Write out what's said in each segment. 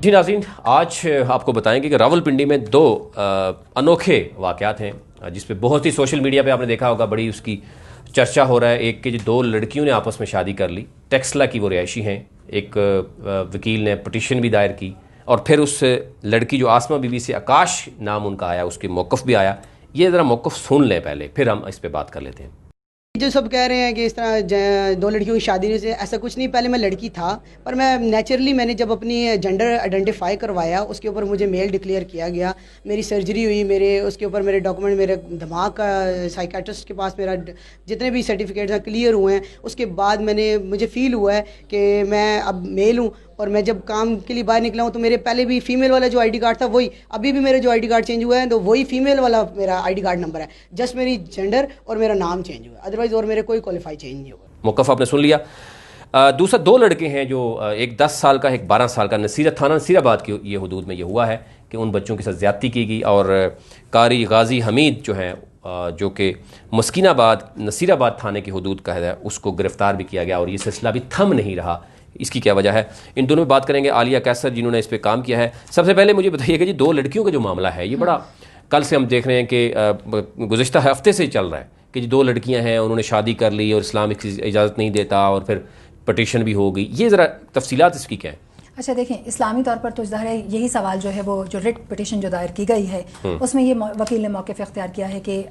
جی ناظرین، آج آپ کو بتائیں گے کہ راولپنڈی میں دو انوکھے واقعات ہیں جس پہ بہت ہی سوشل میڈیا پہ آپ نے دیکھا ہوگا، بڑی اس کی چرچا ہو رہا ہے۔ ایک کہ جو دو لڑکیوں نے آپس میں شادی کر لی، ٹیکسلا کی وہ رہائشی ہیں، ایک وکیل نے پٹیشن بھی دائر کی، اور پھر اس لڑکی جو آسما بی بی سے آکاش نام ان کا آیا، اس کے موقف بھی آیا۔ یہ ذرا موقف سن لیں پہلے، پھر ہم اس پہ بات کر لیتے ہیں۔ جو سب کہہ رہے ہیں کہ اس طرح دو لڑکیوں کی شادی سے، ایسا کچھ نہیں۔ پہلے میں لڑکی تھا، پر میں نیچرلی میں نے جب اپنی جینڈر آئیڈینٹیفائی کروایا، اس کے اوپر مجھے میل ڈکلیئر کیا گیا، میری سرجری ہوئی، میرے اس کے اوپر میرے ڈاکومنٹ، میرے دماغ کا سائیکیٹرسٹ کے پاس میرا جتنے بھی سرٹیفکیٹس ہیں کلیئر ہوئے ہیں۔ اس کے بعد مجھے فیل ہوا ہے کہ میں اب میل ہوں، اور میں جب کام کے لیے باہر نکلا ہوں تو میرے پہلے بھی فیمیل والا جو آئی ڈی کارڈ تھا وہی، ابھی بھی میرا جو آئی ڈی کارڈ چینج ہوا ہے تو وہی فیمیل والا میرا آئی ڈی کارڈ نمبر ہے، جسٹ میری جینڈر اور میرا نام چینج ہوا ہے، ادروائز اور میرے کوئی کوالیفائی چینج نہیں ہوا۔ موقف آپ نے سن لیا۔ دوسرا، دو لڑکے ہیں جو ایک 10 سال کا، ایک 12 سال کا، تھانہ نصیر آباد کی یہ حدود میں یہ ہوا ہے کہ ان بچوں کے ساتھ زیادتی کی گئی، اور قاری غازی حمید جو ہیں جو کہ مسکین آباد نصیر آباد تھانے کی حدود کا ہے، اس کو گرفتار بھی کیا گیا، اور یہ سلسلہ بھی تھم نہیں رہا۔ اس کی کیا وجہ ہے، ان دونوں میں بات کریں گے۔ عالیہ قیصر جنہوں نے اس پہ کام کیا ہے، سب سے پہلے مجھے بتائیے کہ جی دو لڑکیوں کا جو معاملہ ہے یہ بڑا کل سے ہم دیکھ رہے ہیں کہ گزشتہ ہفتے سے چل رہا ہے کہ جی دو لڑکیاں ہیں، انہوں نے شادی کر لی اور اسلام اس کی اجازت نہیں دیتا، اور پھر پٹیشن بھی ہو گئی۔ یہ ذرا تفصیلات اس کی کیا ہیں؟ اچھا دیکھیں، اسلامی طور پر تو ظاہر ہے یہی سوال جو ہے وہ جو ریٹ پٹیشن جو دائر کی گئی ہے اس میں یہ وکیل نے موقف اختیار کیا ہے کہ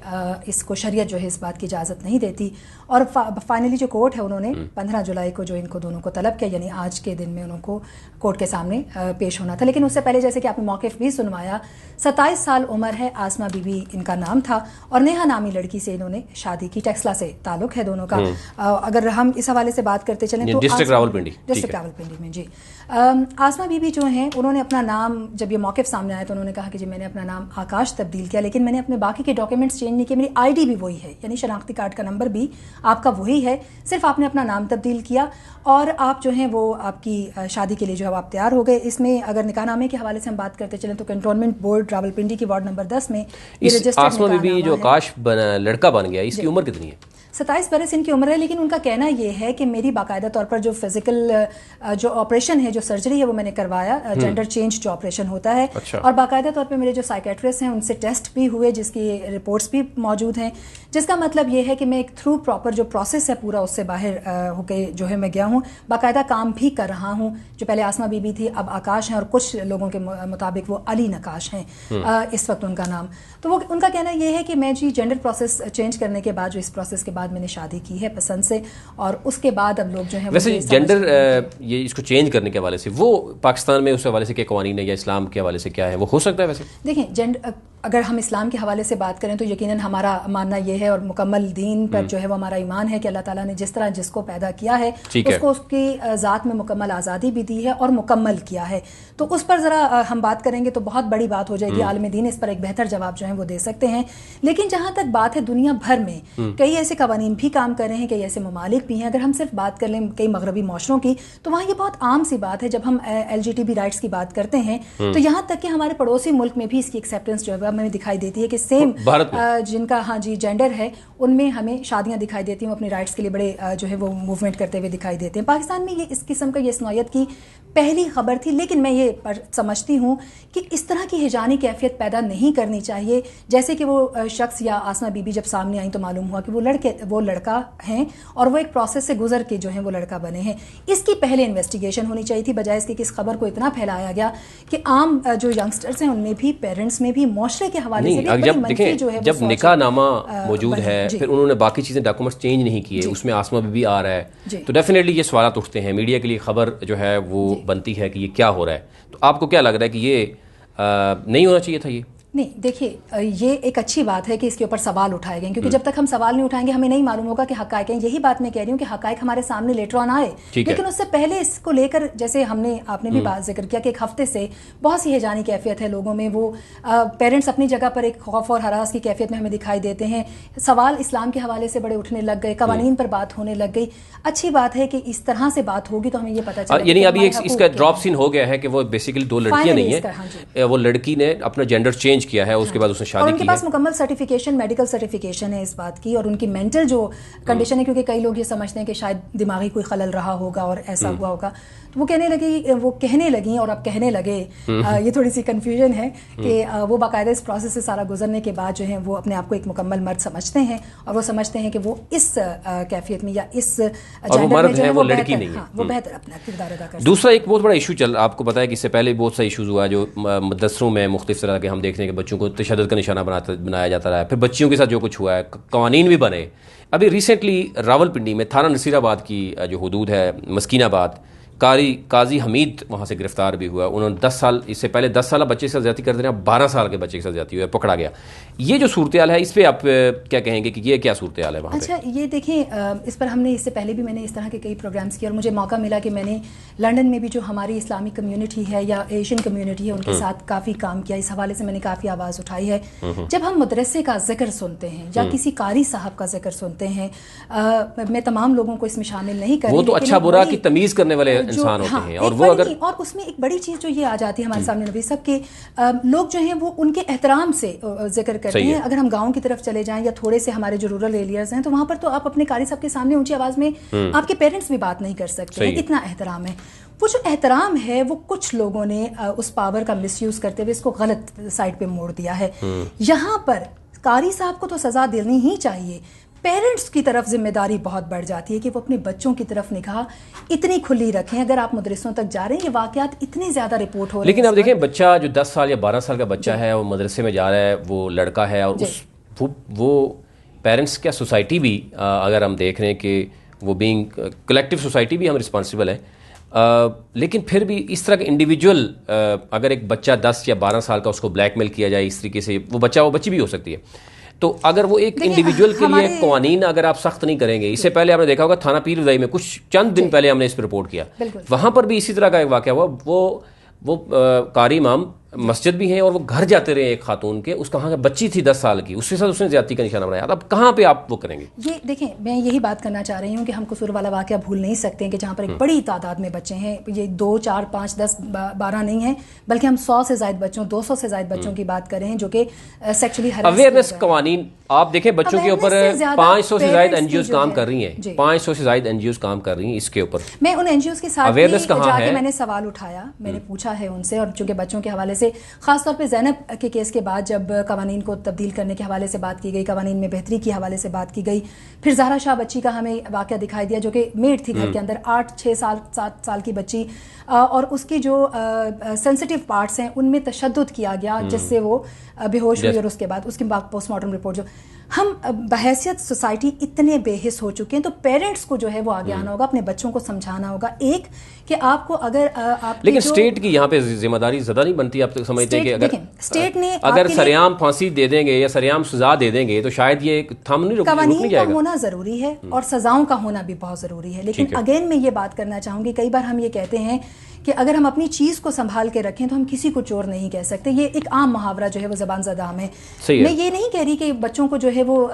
اس کو شریعت جو ہے اس بات کی اجازت نہیں دیتی، اور فائنلی جو کورٹ ہے انہوں نے 15 جولائی کو جو ان کو دونوں کو طلب کیا، یعنی آج کے دن میں انہوں کو کورٹ کے سامنے پیش ہونا تھا۔ لیکن اس سے پہلے جیسے کہ آپ نے موقف بھی سنوایا، 27 سال عمر ہے، آسما بی بی ان کا نام تھا، اور نیہا نامی لڑکی سے انہوں نے شادی کی، ٹیکسلا سے تعلق ہے دونوں کا۔ اگر ہم اس حوالے سے بات کرتے چلیں تو ڈسٹرکٹ راولپنڈی میں جی آسما بی بی جو ہیں انہوں نے اپنا نام، جب یہ موقف سامنے آیا تو انہوں نے کہا کہ جی میں نے اپنا نام آکاش تبدیل کیا، لیکن میں نے اپنے باقی کے ڈاکیومنٹس چینج نہیں کیے، میری آئی ڈی بھی وہی ہے، یعنی شناختی کارڈ کا نمبر بھی آپ کا وہی ہے، صرف آپ نے اپنا نام تبدیل کیا، اور آپ جو ہیں وہ آپ کی شادی کے لیے جو ہے آپ تیار ہو گئے۔ اس میں اگر نکاح نامے کے حوالے سے ہم بات کرتے چلیں تو کنٹونمنٹ بورڈ راولپنڈی کی وارڈ نمبر 10 میں آسما بی بی جو آکاش لڑکا بن گیا، اس کی عمر کتنی ہے؟ 27 برس ان کی عمر ہے، لیکن ان کا کہنا یہ ہے کہ میری باقاعدہ طور پر جو فزیکل جو آپریشن ہے، جو سرجری ہے وہ میں نے کروایا، جینڈر چینج جو آپریشن ہوتا ہے، اور باقاعدہ طور پہ میرے جو سائیکیٹرسٹ ہیں ان سے ٹیسٹ بھی ہوئے جس کی رپورٹس بھی موجود ہیں، جس کا مطلب یہ ہے کہ میں ایک تھرو پراپر جو پروسیس ہے پورا اس سے باہر ہو کے جو ہے میں گیا ہوں، باقاعدہ کام بھی کر رہا ہوں۔ جو پہلے آسما بی بی تھی اب آکاش ہیں، اور کچھ لوگوں کے مطابق وہ علی نقاش ہیں اس وقت ان کا نام۔ تو وہ ان کا کہنا یہ ہے کہ میں جی جینڈر پروسیس چینج کرنے کے بعد، جو اس پروسیس کے بعد میں نے شادی کی ہے پسند سے، اور اس کے بعد اب لوگ جو ہیں ویسے جینڈر یہ اس کو چینج کرنے کے حوالے سے وہ پاکستان میں اس حوالے سے کیا قوانین ہے، یا اسلام کے حوالے سے کیا ہے، وہ ہو سکتا ہے؟ ویسے دیکھیں، جینڈر اگر ہم اسلام کے حوالے سے بات کریں تو یقیناً ہمارا ماننا یہ ہے، اور مکمل دین پر جو ہے وہ ہمارا ایمان ہے کہ اللہ تعالیٰ نے جس طرح جس کو پیدا کیا ہے اس کو اس کی ذات میں مکمل آزادی بھی دی ہے اور مکمل کیا ہے، تو اس پر ذرا ہم بات کریں گے تو بہت بڑی بات ہو جائے گی، عالم دین اس پر ایک بہتر جواب جو ہے وہ دے سکتے ہیں۔ لیکن جہاں تک بات ہے دنیا بھر میں کئی ایسے قوانین بھی کام کر رہے ہیں، کئی ایسے ممالک بھی ہیں، اگر ہم صرف بات کر لیں کئی مغربی معاشروں کی تو وہاں یہ بہت عام سی بات ہے، جب ہم LGBT رائٹس کی بات کرتے ہیں تو یہاں تک کہ ہمارے پڑوسی ملک میں بھی اس کی ایکسیپٹنس جو ہے ہمیں دکھائی دیتی ہے کہ سیم جن کا ہاں جی جینڈر ہے ان میں ہمیں شادیاں دکھائی دیتی ہیں، اپنی رائٹس کے لیے بڑے جو ہے وہ موومنٹ کرتے ہوئے دکھائی دیتے ہیں۔ پاکستان میں یہ اس قسم کا یہ اس نوعیت کی پہلی خبر تھی، لیکن میں یہ سمجھتی ہوں کہ اس طرح کی ہجانی کیفیت پیدا نہیں کرنی چاہیے، جیسے کہ وہ شخص یا آسما بی بی جب سامنے آئیں تو معلوم ہوا کہ وہ لڑکا ہیں اور وہ ایک پروسیس سے گزر کے جو ہیں وہ لڑکا بنے ہیں۔ اس کی پہلے انویسٹیگیشن ہونی چاہیے تھی، بجائے اس کے کہ اس خبر کو اتنا پھیلایا گیا کہ عام جو ینگسٹرز ہیں ان میں بھی، پیرنٹس میں بھی، معاشرے کے حوالے سے بھی بڑی منفی جو ہے جب نکاح نامہ موجود ہے پھر انہوں نے باقی چیزیں ڈاکومنٹس چینج نہیں کیے، اس میں آسما بی بی آ رہا ہے، تو ڈیفینیٹلی یہ سوالات اٹھتے ہیں، میڈیا کے لیے خبر جو ہے وہ بنتی ہے کہ یہ کیا ہو رہا ہے۔ تو آپ کو کیا لگ رہا ہے کہ یہ نہیں ہونا چاہیے تھا؟ یہ نہیں، دیکھیے یہ ایک اچھی بات ہے کہ اس کے اوپر سوال اٹھائے گئے، کیونکہ جب تک ہم سوال نہیں اٹھائیں گے ہمیں نہیں معلوم ہوگا کہ حقائق ہیں۔ یہی بات میں کہہ رہی ہوں کہ حقائق ہمارے سامنے لیٹر آن آئے، لیکن اس سے پہلے اس کو لے کر جیسے آپ نے بھی بات ذکر کیا کہ ایک ہفتے سے بہت سی ہیجانی کیفیت ہے لوگوں میں، وہ پیرنٹس اپنی جگہ پر ایک خوف اور ہراس کی کیفیت میں ہمیں دکھائی دیتے ہیں، سوال اسلام کے حوالے سے بڑے اٹھنے لگ گئے، قوانین پر بات ہونے لگ گئی۔ اچھی بات ہے کہ اس طرح سے بات ہوگی تو ہمیں یہ پتہ چلے، یعنی ابھی اس کا ڈراپ سین ہو گیا ہے کہ وہ بیسیکلی دو لڑکیاں نہیں ہیں، وہ لڑکی نے اپنا جینڈر چینج چینج کیا ہے, اس کے بعد اس نے شادی کی ہے. ان کے پاس مکمل سرٹیفکیشن, میڈیکل سرٹیفکیشن ہے اس بات کی, اور ان کی مینٹل جو کنڈیشن ہے, کیونکہ کئی لوگ یہ سمجھتے ہیں کہ شاید دماغی کوئی خلل رہا ہوگا اور ایسا ہوا ہوگا, تو وہ کہنے لگیں اور اب کہنے لگے, یہ تھوڑی سی کنفیوژن ہے کہ وہ باقاعدہ اس پروسیس سے سارا گزرنے کے بعد جو ہے وہ اپنے آپ کو ایک مکمل مرد سمجھتے ہیں, اور وہ سمجھتے ہیں کہ وہ اس کیفیت میں یا اس جینڈر میں جو ہے وہ لڑکی نہیں ہے, وہ بہتر اپنا کردار ادا کر سکتے ہیں. دوسرا ایک بہت بڑا ایشو آپ کو پتا ہے کہ اس سے پہلے بہت سا ایشوز ہوا جو مدرسوں میں مختلف طرح کے ہم دیکھتے ہیں کہ بچوں کو تشدد کا نشانہ بنایا جاتا رہا ہے, پھر بچیوں کے ساتھ جو کچھ ہوا ہے, قوانین بھی بنے. ابھی ریسنٹلی راولپنڈی میں تھانہ نصیر آباد کی جو حدود ہے مسکین آباد, قاضی حمید وہاں سے گرفتار بھی ہوا. انہوں نے 10 سال, اس سے پہلے 10 سالہ بچے کے ساتھ زیادتی کرتے رہے, 12 سال کے بچے کے ساتھ زیادتی ہوئی, پکڑا گیا. یہ جو صورتحال ہے اس پہ آپ کیا کہیں گے کہ یہ کیا صورتحال ہے وہاں پہ؟ اچھا, یہ دیکھیں, اس پر ہم نے اس سے پہلے بھی میں نے اس طرح کے کئی پروگرامز کیے, اور مجھے موقع ملا کہ میں نے لنڈن میں بھی جو ہماری اسلامک کمیونٹی ہے یا ایشین کمیونٹی ہے ان کے ساتھ کافی کام کیا. اس حوالے سے میں نے کافی آواز اٹھائی ہے. جب ہم مدرسے کا ذکر سنتے ہیں یا کسی قاری صاحب کا ذکر سنتے ہیں, میں تمام لوگوں کو اس میں شامل نہیں کر رہی, وہ تو اچھا برا کی تمیز کرنے والے انسان ہوتے ہیں, اور اس میں ایک بڑی چیز جو یہ آ جاتی ہے ہمارے سامنے نبی صاحب کے لوگ جو ہیں وہ ان کے احترام سے ذکر کرتے ہیں. اگر ہم گاؤں کی طرف چلے جائیں یا تھوڑے سے ہمارے جو رورل ایریاز ہیں, تو وہاں پر تو آپ اپنے قاری صاحب کے سامنے اونچی آواز میں آپ کے پیرنٹس بھی بات نہیں کر سکتے ہیں, اتنا احترام ہے. وہ جو احترام ہے وہ کچھ لوگوں نے اس پاور کا مس یوز کرتے ہوئے اس کو غلط سائڈ پہ موڑ دیا ہے. یہاں پر قاری صاحب کو تو سزا دینی ہی چاہیے, پیرنٹس کی طرف ذمہ داری بہت بڑھ جاتی ہے کہ وہ اپنے بچوں کی طرف نگاہ اتنی کھلی رکھیں. اگر آپ مدرسوں تک جا رہے ہیں, یہ واقعات اتنے زیادہ رپورٹ ہو رہے ہیں. لیکن اب دیکھیں, بچہ جو 10 سال یا 12 سال کا بچہ ہے, وہ مدرسے میں جا رہا ہے, وہ لڑکا ہے, اور وہ پیرنٹس کیا سوسائٹی بھی اگر ہم دیکھ رہے ہیں کہ وہ بینگ کلیکٹیو سوسائٹی بھی ہم رسپانسیبل ہیں, لیکن پھر بھی اس طرح کے انڈیویجول, اگر ایک بچہ 10 یا 12 سال کا اس کو بلیک میل کیا جائے اس طریقے سے, وہ بچی بھی ہو سکتی ہے, تو اگر وہ ایک انڈیویجول کے لیے قوانین اگر آپ سخت نہیں کریں گے. اس سے پہلے آپ نے دیکھا ہوگا تھانہ پیر ودائی میں کچھ چند دن پہلے ہم نے اس پہ رپورٹ کیا, وہاں پر بھی اسی طرح کا ایک واقعہ ہوا. وہ قاری امام مسجد بھی ہیں, اور وہ گھر جاتے رہے ایک خاتون کے, اس کہاں بچی تھی 10 سال کی, اس کے ساتھ اس نے زیادتی کا نشانہ بنایا. اب کہاں پہ آپ وہ کریں گے؟ یہ دیکھیں, میں یہی بات کرنا چاہ رہی ہوں کہ ہم قصور والا واقعہ بھول نہیں سکتے ہیں کہ جہاں پر ایک بڑی تعداد میں بچے ہیں, یہ 2 4 5 10 12 نہیں ہیں, بلکہ ہم 100 سے زائد بچوں, 200 سے زائد بچوں کی بات کر رہے ہیں جو کہ سیکچولی اویئرنیس قوانین. آپ دیکھیں بچوں کے اوپر 500 سے زائد این جی اوز کام کر رہی ہیں, 500 سے زائد این جی اوز کام کر رہی ہیں اس کے اوپر. میں ان این جی اوز کے ساتھ بھی جا کے میں نے سوال اٹھایا, میں نے پوچھا ہے ان سے, اور چونکہ بچوں کے حوالے سے خاص طور پہ زینب کے کیس کے بعد جب قوانین کو تبدیل کرنے کے حوالے سے بات کی گئی, قوانین میں بہتری کے حوالے سے بات کی گئی, پھر زہرا شاہ بچی کا ہمیں واقعہ دکھائی دیا جو کہ میڈ تھی گھر کے اندر, 8 6 سال 7 سال کی بچی, اور اس کی جو سینسٹیو پارٹس ہیں ان میں تشدد کیا گیا جس سے وہ بے ہوش ہوئی, اور اس کے بعد اس کے بعد پوسٹ مارٹم رپورٹ. جو ہم بحیثیت سوسائٹی اتنے بے حس ہو چکے ہیں, تو پیرنٹس کو جو ہے وہ آگے آنا ہوگا, اپنے بچوں کو سمجھانا ہوگا. ایک کہ آپ کو اگر آپ, لیکن اسٹیٹ کی یہاں پہ ذمہ داری زیادہ نہیں بنتی. آپ سمجھتے ہیں کہ اگر سریعام پھانسی دے دیں گے یا سریعام سزا دے دیں گے تو شاید یہ تھم نہیں رک قوانین جائے کا گا. ہونا ضروری ہے اور سزاؤں کا ہونا بھی بہت ضروری ہے. لیکن اگین میں یہ بات کرنا چاہوں گی, کئی بار ہم یہ کہتے ہیں کہ اگر ہم اپنی چیز کو سنبھال کے رکھیں تو ہم کسی کو چور نہیں کہہ سکتے. یہ ایک عام محاورہ جو ہے وہ زبان زدہ عام ہے. میں یہ نہیں کہہ رہی کہ بچوں کو جو ہے وہ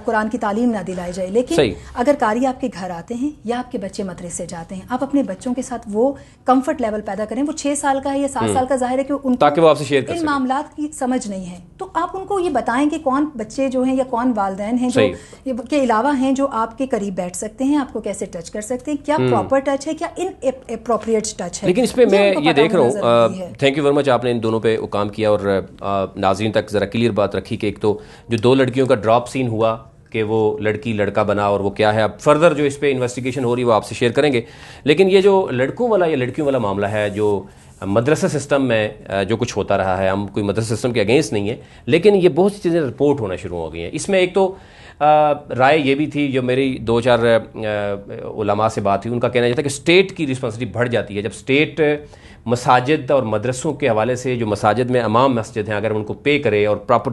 قرآن کی تعلیم نہ دلائی جائے, لیکن اگر قاری آپ کے گھر آتے ہیں یا آپ کے بچے مدرسے جاتے ہیں, آپ اپنے بچوں کے ساتھ وہ کمفرٹ لیول پیدا کریں. وہ 6 سال کا ہے یا 7 سال کا, ظاہر ہے کہ ان کو ان معاملات کی سمجھ نہیں ہے, تو آپ ان کو یہ بتائیں کہ کون بچے جو ہیں یا کون والدین ہیں جو کے علاوہ ہیں جو آپ کے قریب بیٹھ سکتے ہیں, آپ کو کیسے ٹچ کر سکتے ہیں, کیا پراپر ٹچ ہے, کیا ان اپروپریٹ ٹچ ہے. لیکن اس پہ میں یہ دیکھ رہا ہوں, تھینک یو ویری مچ, آپ نے ان دونوں پہ کام کیا اور ناظرین تک ذرا کلیئر بات رکھی کہ ایک تو جو 2 لڑکیوں کا ڈراپ سین ہوا کہ وہ لڑکی لڑکا بنا اور وہ کیا ہے, اب فردر جو اس پہ انویسٹیگیشن ہو رہی ہے وہ آپ سے شیئر کریں گے. لیکن یہ جو لڑکوں والا یا لڑکیوں والا معاملہ ہے, جو مدرسہ سسٹم میں جو کچھ ہوتا رہا ہے, ہم کوئی مدرسہ سسٹم کے اگینسٹ نہیں ہے, لیکن یہ بہت سی چیزیں رپورٹ ہونا شروع ہو گئی ہیں. اس میں ایک تو رائے یہ بھی تھی, جو میری 2-4 علماء سے بات ہوئی, ان کا کہنا یہ تھا کہ اسٹیٹ کی رسپانسبلٹی بڑھ جاتی ہے جب اسٹیٹ مساجد اور مدرسوں کے حوالے سے, جو مساجد میں امام مسجد ہیں, اگر ان کو پے کرے اور پراپر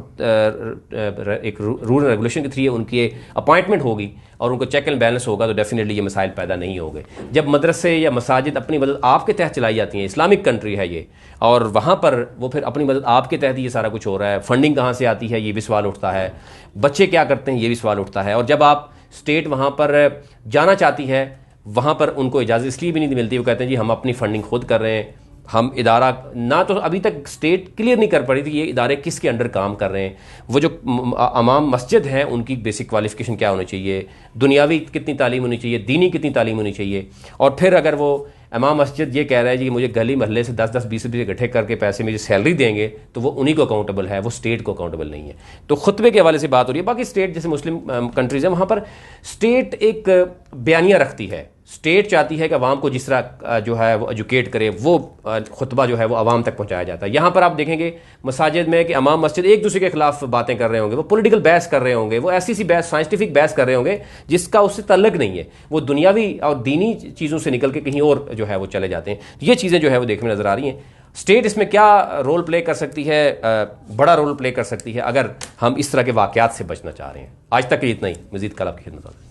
ایک رول اینڈ ریگولیشن کے تھری ان کی اپوائنٹمنٹ ہوگی اور ان کو چیک اینڈ بیلنس ہوگا, تو ڈیفینیٹلی یہ مسائل پیدا نہیں ہوں گے. جب مدرسے یا مساجد اپنی مدد آپ کے تحت چلائی جاتی ہیں, اسلامک کنٹری ہے یہ, اور وہاں پر وہ پھر اپنی مدد آپ کے تحت یہ سارا کچھ ہو رہا ہے, فنڈنگ کہاں سے آتی ہے یہ بھی سوال اٹھتا ہے, بچے کیا کرتے ہیں یہ بھی سوال اٹھتا ہے. اور جب آپ اسٹیٹ وہاں پر جانا چاہتی ہے, وہاں پر ان کو اجازت اس لیے بھی نہیں ملتی, وہ کہتے ہیں جی ہم اپنی فنڈنگ خود کر رہے ہیں, ہم ادارہ نہ تو ابھی تک اسٹیٹ کلیئر نہیں کر پڑی تھی یہ ادارے کس کے انڈر کام کر رہے ہیں. وہ جو امام مسجد ہیں ان کی بیسک کوالیفیکیشن کیا ہونی چاہیے, دنیاوی کتنی تعلیم ہونی چاہیے, دینی کتنی تعلیم ہونی چاہیے, اور پھر اگر وہ امام مسجد یہ کہہ رہا ہے جی مجھے گلی محلے سے 10-10 20 اکٹھے کر کے پیسے مجھے سیلری دیں گے تو وہ انہی کو اکاؤنٹیبل ہے, وہ اسٹیٹ کو اکاؤنٹیبل نہیں ہے. تو خطبے کے حوالے سے بات ہو رہی ہے. باقی اسٹیٹ جیسے مسلم کنٹریز ہیں وہاں پر اسٹیٹ ایک بیانیہ رکھتی ہے, اسٹیٹ چاہتی ہے کہ عوام کو جس طرح جو ہے وہ ایجوکیٹ کرے, وہ خطبہ جو ہے وہ عوام تک پہنچایا جاتا ہے. یہاں پر آپ دیکھیں گے مساجد میں کہ امام مسجد ایک دوسرے کے خلاف باتیں کر رہے ہوں گے, وہ پولیٹیکل بحث کر رہے ہوں گے, وہ ایسی سی بحث سائنٹیفک بحث کر رہے ہوں گے جس کا اس سے تعلق نہیں ہے, وہ دنیاوی اور دینی چیزوں سے نکل کے کہیں اور جو ہے وہ چلے جاتے ہیں. یہ چیزیں جو ہے وہ دیکھنے نظر آ رہی ہیں. اسٹیٹ اس میں کیا رول پلے کر سکتی ہے, بڑا رول پلے کر سکتی ہے اگر ہم اس طرح کے واقعات سے بچنا چاہ رہے ہیں. آج تک اتنا ہی, مزید کل آپ کی خدمت.